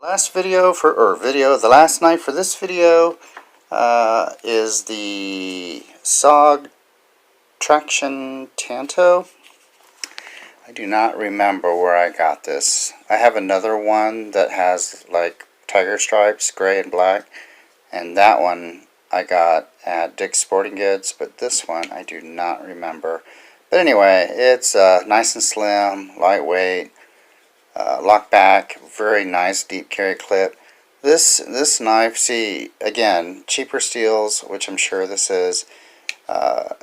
The last knife for this video is the SOG Traction Tanto. I do not remember where I got this. I have another one that has like tiger stripes, gray and black, and that one I got at Dick's Sporting Goods, but this one I do not remember. But anyway, it's nice and slim, lightweight, lock back, very nice deep carry clip. This knife, see, again, cheaper steels, which I'm sure this is.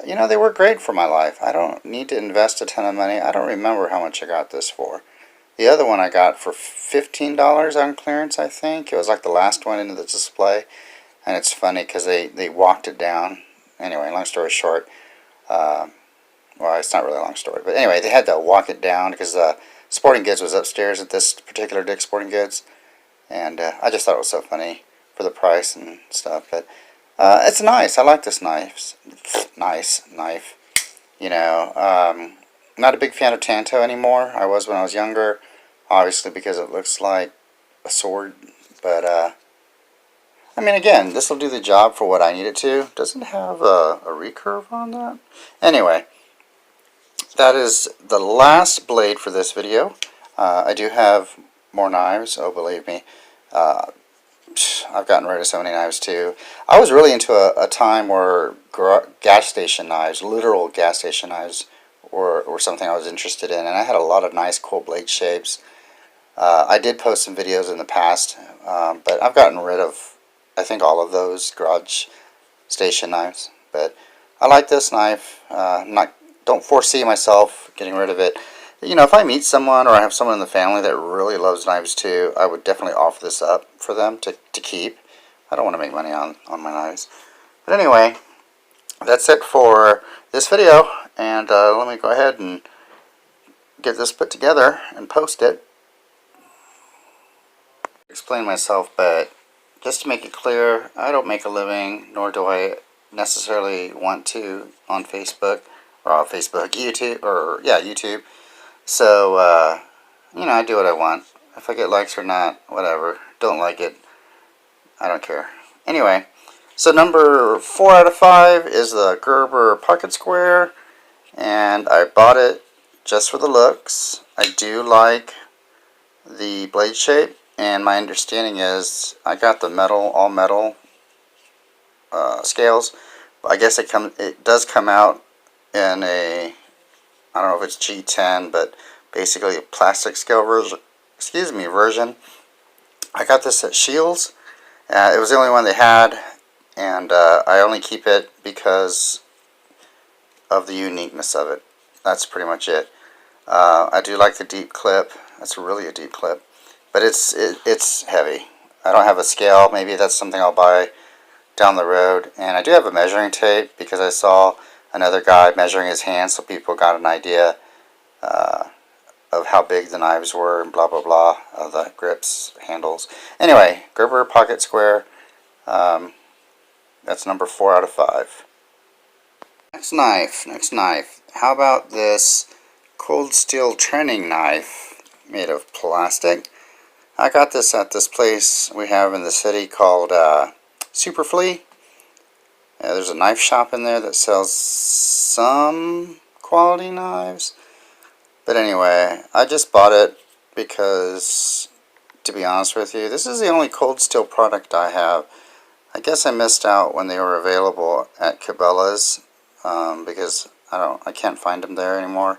You know, they work great for my life. I don't need to invest a ton of money. I don't remember how much I got this for. The other one I got for $15 on clearance, I think. It was like the last one into the display. And it's funny because they walked it down. Anyway, long story short. Well, it's not really a long story. But anyway, they had to walk it down because Sporting Goods was upstairs at this particular Dick's Sporting Goods. And I just thought it was so funny for the price and stuff. But it's nice. I like this knife. Nice knife. You know, not a big fan of Tanto anymore. I was when I was younger. Obviously because it looks like a sword. But, I mean, again, this will do the job for what I need it to. Doesn't it have a recurve on that? Anyway, that is the last blade for this video. I do have more knives. Oh, believe me. I've gotten rid of so many knives too. I was really into a time where gas station knives, literal gas station knives, were something I was interested in, and I had a lot of nice cool blade shapes. I did post some videos in the past, but I've gotten rid of, I think, all of those garage station knives. But I like this knife. Don't foresee myself getting rid of it. You know, if I meet someone or I have someone in the family that really loves knives too, I would definitely offer this up for them to keep. I don't want to make money on my knives. But anyway, that's it for this video. And let me go ahead and get this put together and post it. Explain myself, but just to make it clear, I don't make a living, nor do I necessarily want to on Facebook, YouTube, YouTube. So, you know, I do what I want. If I get likes or not, whatever. Don't like it, I don't care. Anyway, so number 4 out of 5 is the Gerber Pocket Square. And I bought it just for the looks. I do like the blade shape. And my understanding is I got the all metal scales. I guess it does come out in a, I don't know if it's G10, but basically a plastic scale version. I got this at Scheels. It was the only one they had, and I only keep it because of the uniqueness of it. That's pretty much it. I do like the deep clip. That's really a deep clip, but it's heavy. I don't have a scale. Maybe that's something I'll buy down the road. And I do have a measuring tape because I saw another guy measuring his hand, so people got an idea of how big the knives were and blah blah blah, the grips, handles. Anyway, Gerber Pocket Square. That's number 4 out of 5. Next knife. How about this cold steel training knife made of plastic? I got this at this place we have in the city called Super Flea. There's a knife shop in there that sells some quality knives. But anyway, I just bought it because, to be honest with you, this is the only cold steel product I have. I guess I missed out when they were available at Cabela's because I can't find them there anymore.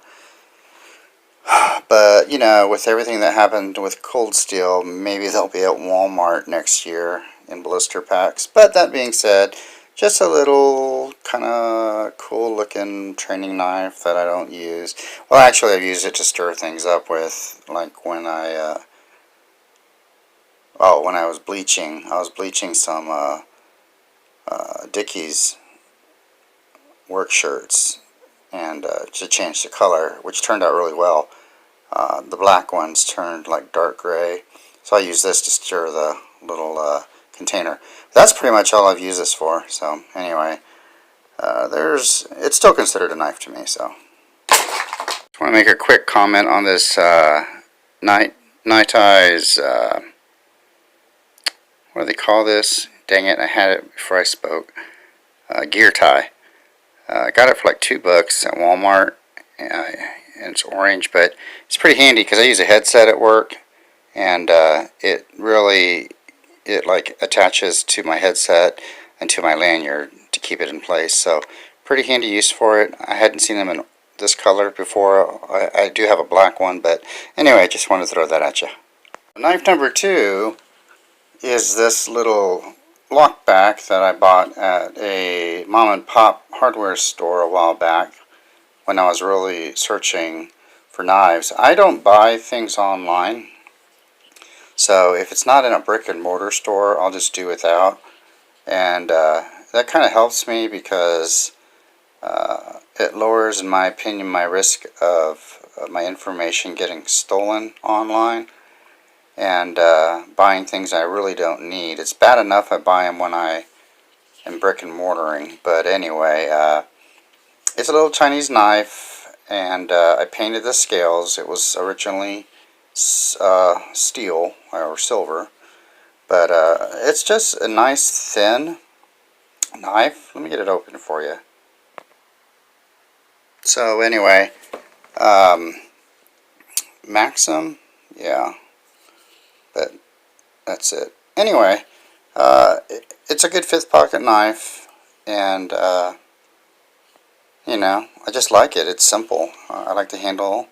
But, you know, with everything that happened with cold steel, maybe they'll be at Walmart next year in blister packs. But that being said, just a little kind of cool looking training knife that I don't use. Well, actually I've used it to stir things up with, like when I was bleaching. I was bleaching some Dickies work shirts and to change the color, which turned out really well. The black ones turned like dark gray, so I used this to stir the little container. That's pretty much all I've used this for. So anyway, it's still considered a knife to me. So I want to make a quick comment on this Night Eyes what do they call this? Dang it, I had it before I spoke. Gear tie. I got it for like $2 at Walmart, and it's orange, but it's pretty handy because I use a headset at work, and it like attaches to my headset and to my lanyard to keep it in place. So pretty handy use for it. I hadn't seen them in this color before. I do have a black one, but anyway, I just wanted to throw that at you. Knife number 2 is this little lockback that I bought at a mom and pop hardware store a while back when I was really searching for knives. I don't buy things online, so if it's not in a brick and mortar store, I'll just do without. And that kind of helps me because it lowers, in my opinion, my risk of my information getting stolen online and buying things I really don't need. It's bad enough I buy them when I am brick and mortaring, but anyway, it's a little Chinese knife, and I painted the scales. It was originally steel or silver, but it's just a nice thin knife. Let me get it open for you. So anyway, Maxim, yeah, but that's it. Anyway, it's a good fifth pocket knife, and you know, I just like it. It's simple. I like the handle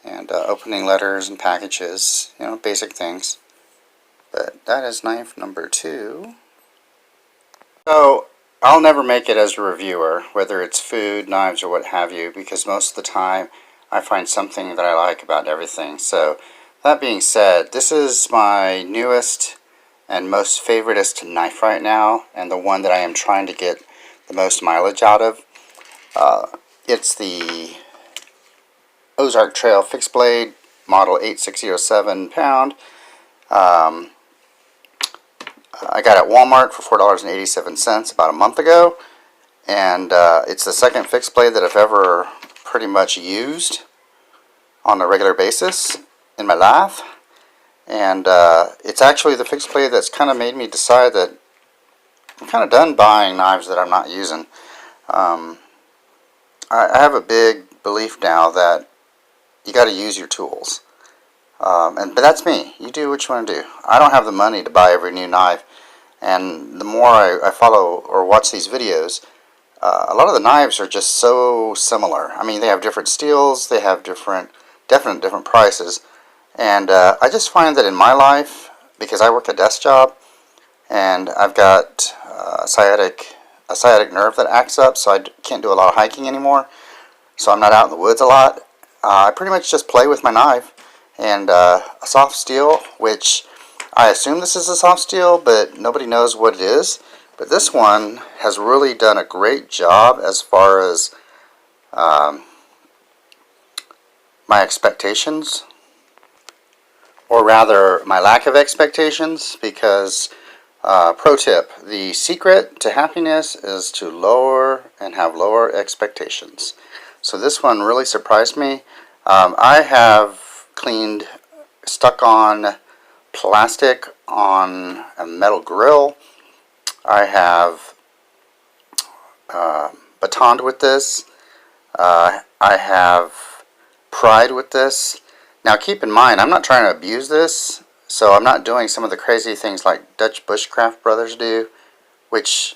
and opening letters and packages, you know, basic things. But that is knife number 2. So I'll never make it as a reviewer, whether it's food, knives, or what have you, because most of the time I find something that I like about everything. So that being said, this is my newest and most favoritist knife right now, and the one that I am trying to get the most mileage out of. It's the Ozark Trail Fixed Blade Model 8607 pound. I got it at Walmart for $4.87 about a month ago, and it's the second fixed blade that I've ever pretty much used on a regular basis in my life, and it's actually the fixed blade that's kind of made me decide that I'm kind of done buying knives that I'm not using. I have a big belief now that you got to use your tools. But that's me. You do what you want to do. I don't have the money to buy every new knife, and the more I follow or watch these videos, a lot of the knives are just so similar. I mean, they have different steels, they have different prices, and I just find that in my life, because I work a desk job, and I've got a sciatic nerve that acts up, so I can't do a lot of hiking anymore, so I'm not out in the woods a lot. I pretty much just play with my knife and a soft steel, which I assume this is a soft steel, but nobody knows what it is. But this one has really done a great job as far as my expectations, or rather my lack of expectations, because pro tip, the secret to happiness is to lower and have lower expectations. So this one really surprised me. I have cleaned stuck-on plastic on a metal grill. I have batoned with this. I have pried with this. Now keep in mind, I'm not trying to abuse this, so I'm not doing some of the crazy things like Dutch Bushcraft brothers do, which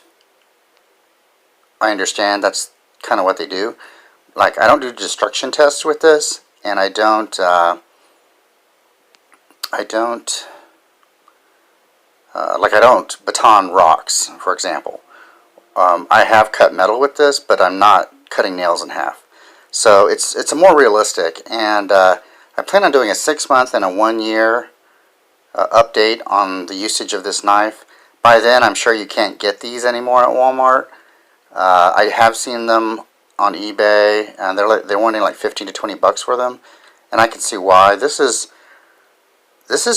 I understand that's kind of what they do. Like, I don't do destruction tests with this, and I don't baton rocks, for example. I have cut metal with this, but I'm not cutting nails in half. So it's a more realistic, and I plan on doing a 6-month and a 1-year update on the usage of this knife. By then, I'm sure you can't get these anymore at Walmart. I have seen them on eBay, and they're wanting like $15 to $20 for them, and I can see why. This is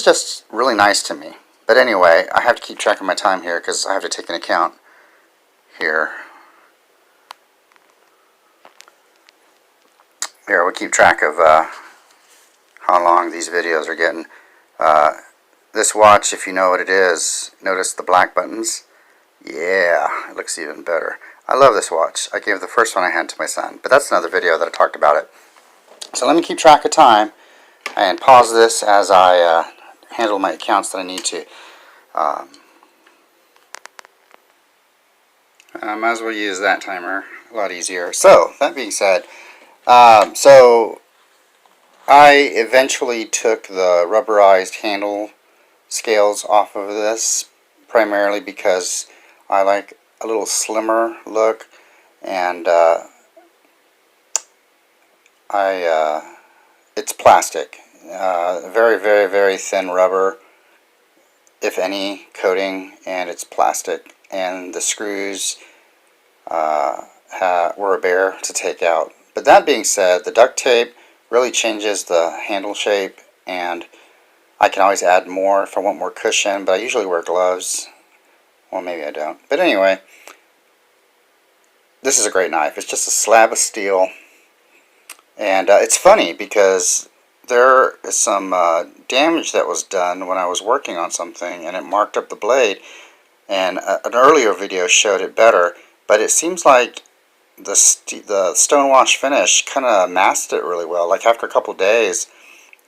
just really nice to me. But anyway, I have to keep track of my time here because I have to take an account here. Here, we'll keep track of how long these videos are getting. this watch, if you know what it is, notice the black buttons? Yeah, it looks even better. I love this watch. I gave the first one I had to my son, but that's another video that I talked about it. So let me keep track of time and pause this as I handle my accounts that I need to. I might as well use that timer. A lot easier. So, that being said, so I eventually took the rubberized handle scales off of this, primarily because I like a little slimmer look, and it's plastic. Very, very, very thin rubber, if any, coating, and it's plastic. And the screws were a bear to take out. But that being said, the duct tape really changes the handle shape, and I can always add more if I want more cushion, but I usually wear gloves. Well, maybe I don't. But anyway, this is a great knife. It's just a slab of steel. And it's funny because there is some damage that was done when I was working on something, and it marked up the blade. And an earlier video showed it better, but it seems like the stonewash finish kind of masked it really well. Like after a couple of days,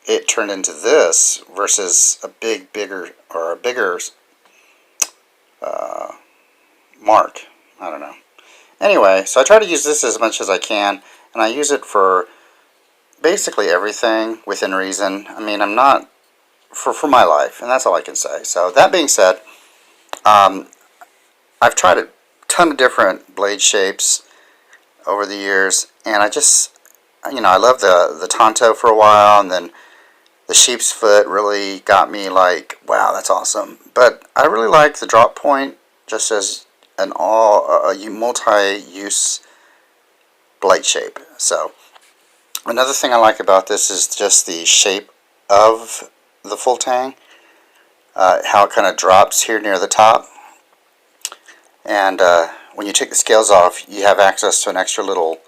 it turned into this versus a bigger mark. I don't know. Anyway, so I try to use this as much as I can, and I use it for basically everything within reason. I mean, I'm not for my life, and that's all I can say. So that being said, I've tried a ton of different blade shapes over the years, and I just, I love the Tonto for a while, and then the sheep's foot really got me like, wow, that's awesome. But I really like the drop point just as an multi-use blade shape. So another thing I like about this is just the shape of the full tang, how it kind of drops here near the top. And when you take the scales off, you have access to an extra little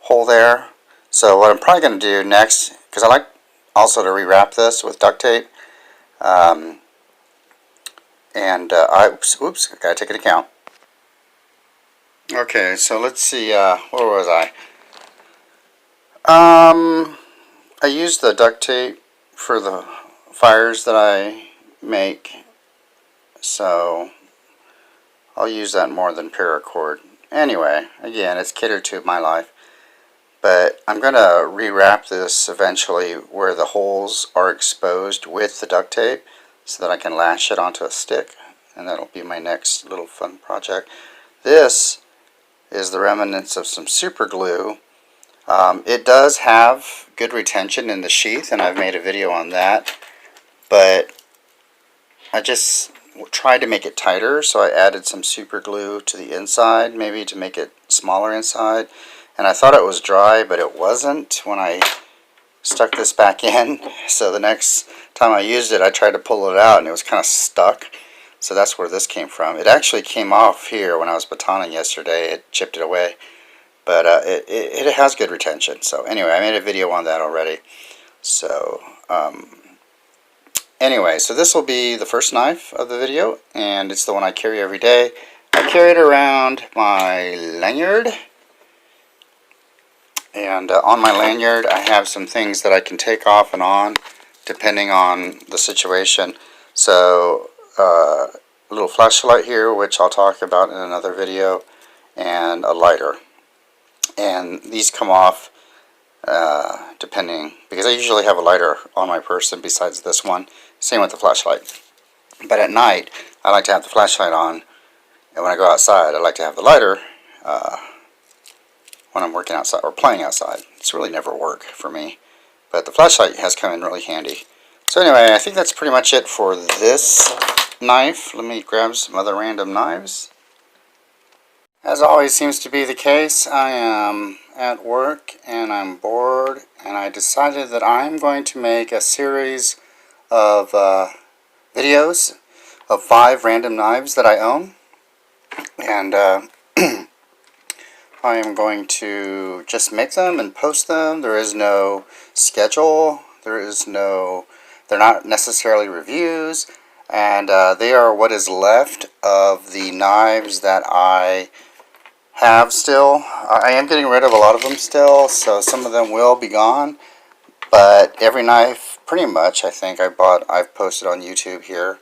hole there. So what I'm probably going to do next, because I like also to rewrap this with duct tape, oops, I gotta take an account. Okay, so let's see, where was I? I use the duct tape for the fires that I make, so I'll use that more than paracord. Anyway, again, it's catered to my life. But I'm going to rewrap this eventually where the holes are exposed with the duct tape so that I can lash it onto a stick. And that'll be my next little fun project. This is the remnants of some super glue. It does have good retention in the sheath, and I've made a video on that. But I just tried to make it tighter, so I added some super glue to the inside, maybe to make it smaller inside. And I thought it was dry, but it wasn't when I stuck this back in. So the next time I used it, I tried to pull it out, and it was kind of stuck. So that's where this came from. It actually came off here when I was batoning yesterday. It chipped it away. But it has good retention. So anyway, I made a video on that already. So anyway, so this will be the first knife of the video, and it's the one I carry every day. I carry it around my lanyard. And on my lanyard, I have some things that I can take off and on, depending on the situation. So, a little flashlight here, which I'll talk about in another video, and a lighter. And these come off depending, because I usually have a lighter on my person besides this one. Same with the flashlight. But at night, I like to have the flashlight on, and when I go outside, I like to have the lighter when I'm working outside or playing outside. It's really never work for me, but the flashlight has come in really handy. So anyway, I think that's pretty much it for this knife. Let me grab some other random knives. As always seems to be the case, I am at work and I'm bored, and I decided that I'm going to make a series of videos of 5 random knives that I own. And I am going to just make them and post them. There is no schedule. There is no They're not necessarily reviews, and they are what is left of the knives that I have still. I am getting rid of a lot of them still, so some of them will be gone. But every knife, pretty much, I think I've posted on YouTube here.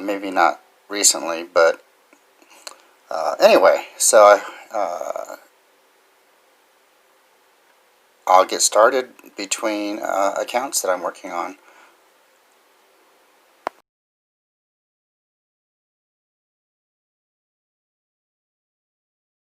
Maybe not recently, but anyway, so I'll get started between accounts that I'm working on.